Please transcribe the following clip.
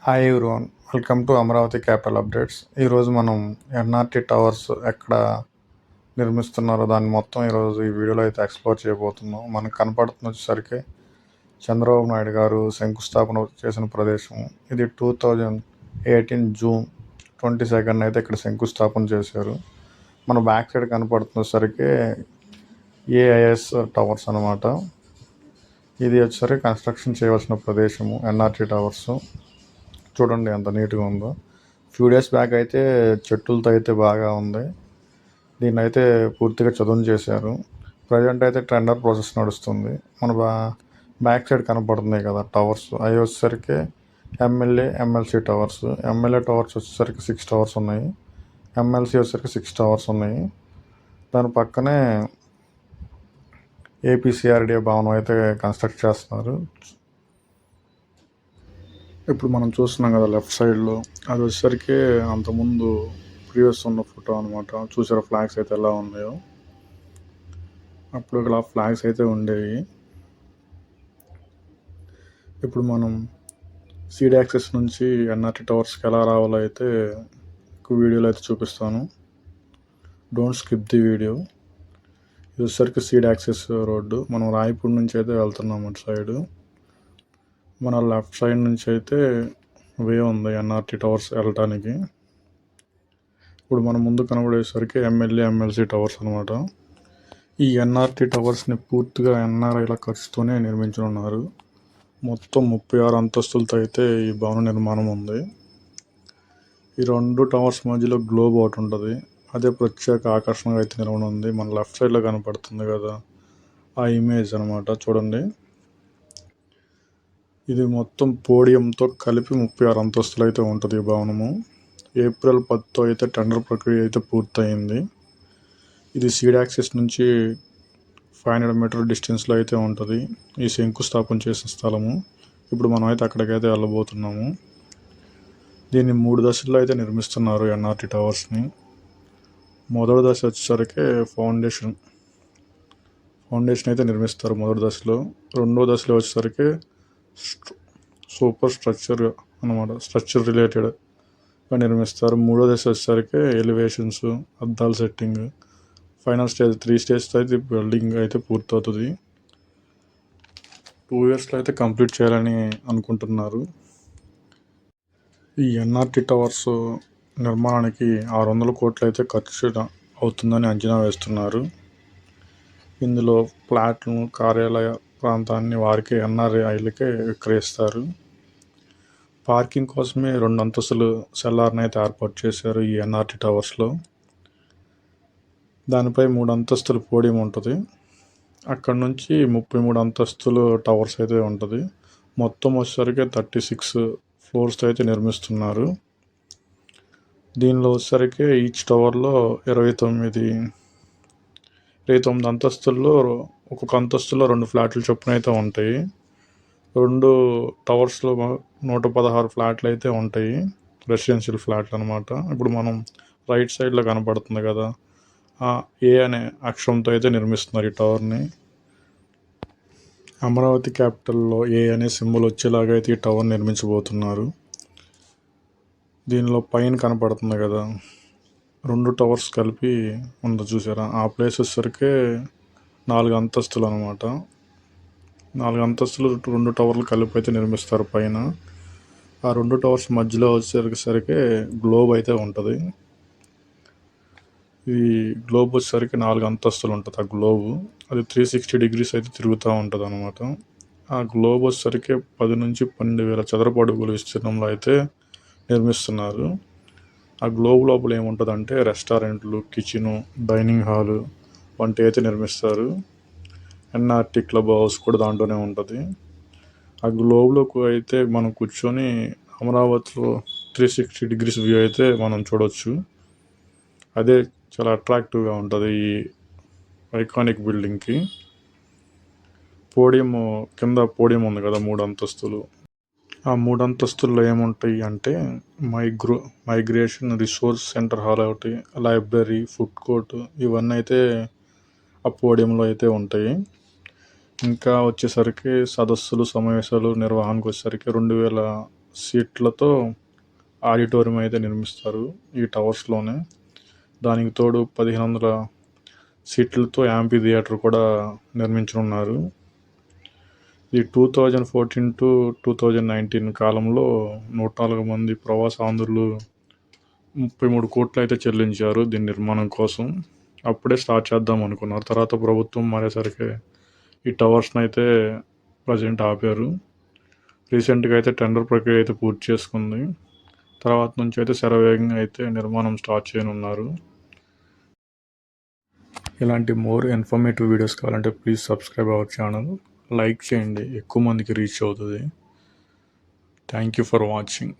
Hi everyone, welcome to Amaravati capital updates. ఈరోజు మనం NRT towers ఎక్కడ నిర్మిస్తున్నారో దాన్ని మొత్తం ఈరోజు ఈ వీడియోలో అయితే ఎక్స్ప్లోర్ చేయబోతున్నాం. మనకు కనపడుతున్న వచ్చేసరికి చంద్రబాబు నాయుడు గారు శంకుస్థాపన చేసిన ప్రదేశం ఇది. 2018 జూన్ 22 అయితే ఇక్కడ శంకుస్థాపన చేశారు. మన బ్యాక్ సైడ్ కనపడుతున్నసరికి ఏఐఎస్ టవర్స్ అనమాట. ఇది వచ్చేసరికి కన్స్ట్రక్షన్ చేయవలసిన ప్రదేశము ఎన్ఆర్టీ టవర్స్. చూడండి ఎంత నీట్గా ఉందో. ఫ్యూ డేస్ బ్యాక్ అయితే చెట్టులతో అయితే బాగా ఉంది. దీన్ని అయితే పూర్తిగా చదును చేశారు. ప్రజెంట్ అయితే టెండర్ ప్రాసెస్ నడుస్తుంది. మన బ్యాక్ సైడ్ కనపడుతున్నాయి కదా టవర్స్, అవి వచ్చేసరికి ఎమ్మెల్సీ టవర్స్. ఎమ్మెల్యే టవర్స్ వచ్చేసరికి 6 టవర్స్ ఉన్నాయి. ఎమ్మెల్సీ వచ్చేసరికి 6 టవర్స్ ఉన్నాయి. దాని పక్కనే ఏపీసీఆర్డీఏ భవనం అయితే కన్స్ట్రక్ట్ చేస్తున్నారు. ఇప్పుడు మనం చూస్తున్నాం కదా లెఫ్ట్ సైడ్లో, అది వచ్చేసరికి అంతకుముందు ప్రీవియస్ ఉన్న ఫోటో అనమాట. చూసారా ఫ్లాగ్స్ అయితే ఎలా ఉన్నాయో? అప్పుడు ఇలా ఫ్లాగ్స్ అయితే ఉండేవి. ఇప్పుడు మనం సీడ్ యాక్సెస్ నుంచి ఎన్ఆర్టీ టవర్స్కి ఎలా రావాలో అయితే వీడియోలో అయితే చూపిస్తాను. Don't skip the video. ఇది వచ్చేసరికి సీడ్ యాక్సెస్ రోడ్డు. మనం రాయపూడి నుంచి అయితే వెళ్తున్నాం అటు సైడు. మన లెఫ్ట్ సైడ్ నుంచి అయితే వే ఉంది ఎన్ఆర్టీ టవర్స్ వెళ్ళటానికి. ఇప్పుడు మన ముందు కనబడేసరికి ఎమ్మెల్సీ టవర్స్ అనమాట. ఈ ఎన్ఆర్టీ టవర్స్ని పూర్తిగా ఎన్ఆర్ఐల ఖర్చుతోనే నిర్మించనున్నారు. మొత్తం 36 అంతస్తులతో అయితే ఈ భవన నిర్మాణం ఉంది. ఈ 2 టవర్స్ మధ్యలో గ్లోబ్ ఒకటి ఉంటుంది. అదే ప్రత్యేక ఆకర్షణగా అయితే నిలవనుంది. మన లెఫ్ట్ సైడ్లో కనపడుతుంది కదా, ఆ ఇమేజ్ అనమాట. చూడండి, ఇది మొత్తం పోడియంతో కలిపి 36 అంతస్తులు అయితే ఉంటుంది ఈ భవనము. ఏప్రిల్ 10తో అయితే టెండర్ ప్రక్రియ అయితే పూర్తయింది. ఇది సీడ్ యాక్సెస్ నుంచి 500 మీటర్ డిస్టెన్స్లో అయితే ఉంటుంది ఈ శంకుస్థాపన చేసిన స్థలము. ఇప్పుడు మనం అయితే అక్కడికైతే వెళ్ళబోతున్నాము. దీన్ని 3 దశల్లో అయితే నిర్మిస్తున్నారు ఎన్ఆర్టీ టవర్స్ని. మొదటి దశ వచ్చేసరికి ఫౌండేషన్ అయితే నిర్మిస్తారు మొదటి దశలో. రెండో దశలో వచ్చేసరికి సూపర్ స్ట్రక్చర్ అనమాట, స్ట్రక్చర్ రిలేటెడ్గా నిర్మిస్తారు. మూడో దశ వచ్చేసరికి ఎలివేషన్స్, అద్దాల సెట్టింగ్. ఫైనల్ స్టేజ్ 3 స్టేజ్తో అయితే బిల్డింగ్ అయితే పూర్తవుతుంది. 2 ఇయర్స్లో అయితే కంప్లీట్ చేయాలని అనుకుంటున్నారు. ఈ ఎన్ఆర్టీ టవర్స్ నిర్మాణానికి 600 కోట్లు అయితే ఖర్చు అవుతుందని అంచనా వేస్తున్నారు. ఇందులో ఫ్లాట్లు, కార్యాలయ ప్రాంతాన్ని వారికి ఎన్ఆర్ఐలకే విక్రయిస్తారు. పార్కింగ్ కోసమే 2 అంతస్తులు సెల్లార్ని అయితే ఏర్పాటు చేశారు ఈ ఎన్ఆర్టీ టవర్స్లో. దానిపై 3 అంతస్తులు పోడియం ఉంటుంది. అక్కడ నుంచి 33 అంతస్తులు టవర్స్ అయితే ఉంటుంది. మొత్తం వచ్చేసరికి 36 ఫ్లోర్స్ అయితే నిర్మిస్తున్నారు. దీనిలో వచ్చేసరికి ఈచ్ టవర్లో 29 అంతస్తుల్లో ఒక్కొక్క అంతస్తులో 2 ఫ్లాట్లు చొప్పున అయితే ఉంటాయి. 2 టవర్స్లో 116 ఫ్లాట్లు అయితే ఉంటాయి, రెసిడెన్షియల్ ఫ్లాట్లు అనమాట. ఇప్పుడు మనం రైట్ సైడ్లో కనపడుతుంది కదా, ఏ అనే అక్షరంతో అయితే నిర్మిస్తున్నారు ఈ టవర్ని. అమరావతి క్యాపిటల్లో ఏ అనే సింబల్ వచ్చేలాగా అయితే ఈ టవర్ నిర్మించబోతున్నారు. దీనిలో పైన కనపడుతుంది కదా 2 టవర్స్ కలిపి ఉంది చూసారా, ఆ ప్లేస్ వచ్చేసరికి 4 అంతస్తులు అనమాట. 4 అంతస్తులు 2 టవర్లు కలిపి అయితే నిర్మిస్తారు పైన. ఆ 2 టవర్స్ మధ్యలో వచ్చేసరికి గ్లోబ్ అయితే ఉంటుంది. ఈ గ్లోబ్ వచ్చేసరికి 4 అంతస్తులు ఉంటుంది. ఆ గ్లోబ్ అది 360 డిగ్రీస్ అయితే తిరుగుతూ ఉంటుంది అనమాట. ఆ గ్లోబ్ వచ్చేసరికి 10 నుంచి 12,000 చదరపు అడుగుల విస్తీర్ణంలో అయితే నిర్మిస్తున్నారు. ఆ గ్లోబ్ లోపల ఏముంటుందంటే రెస్టారెంట్లు, కిచెను, డైనింగ్ హాలు వంటి అయితే నిర్మిస్తారు. ఎన్ఆర్టీ క్లబ్ హౌస్ కూడా దాంట్లోనే ఉంటుంది. ఆ గ్లోబ్లోకి అయితే మనం కూర్చొని అమరావతిలో 360 డిగ్రీస్ వ్యూ అయితే మనం చూడవచ్చు. అదే చాలా అట్రాక్టివ్గా ఉంటుంది ఈ ఐకానిక్ బిల్డింగ్కి. కింద పోడియం ఉంది కదా 3 అంతస్తులు. ఆ 3 అంతస్తుల్లో ఏముంటాయి అంటే మైగ్రేషన్ రిసోర్స్ సెంటర్ హాల్ ఒకటి, లైబ్రరీ, ఫుడ్ కోర్ట్, ఇవన్నీ అయితే ఆ పోడియంలో అయితే ఉంటాయి. ఇంకా వచ్చేసరికి సదస్సులు, సమావేశాలు నిర్వహణకు వచ్చేసరికి 2000 సీట్లతో ఆడిటోరియం అయితే నిర్మిస్తారు ఈ టవర్స్లోనే. దానికి తోడు 1500 సీట్లతో యాంపీ థియేటర్ కూడా నిర్మించనున్నారు. ఈ 2014 to 2019 కాలంలో 104 మంది ప్రవాస ఆంధ్రులు 33 కోట్లు అయితే చెల్లించారు దీని నిర్మాణం కోసం. అప్పుడే స్టార్ట్ చేద్దాం అనుకున్నారు. తర్వాత ప్రభుత్వం మారేసరికి ఈ టవర్స్ని అయితే ప్రజెంట్ ఆపారు. రీసెంట్గా అయితే టెండర్ ప్రక్రియ అయితే పూర్తి చేసుకుంది. తర్వాత నుంచి అయితే శరవేగంగా అయితే నిర్మాణం స్టార్ట్ చేయనున్నారు. ఇలాంటి మోర్ ఇన్ఫర్మేటివ్ వీడియోస్ కావాలంటే please subscribe our channel. Like చేయండి, ఎక్కువ మందికి రీచ్ అవుతుంది. Thank you for watching.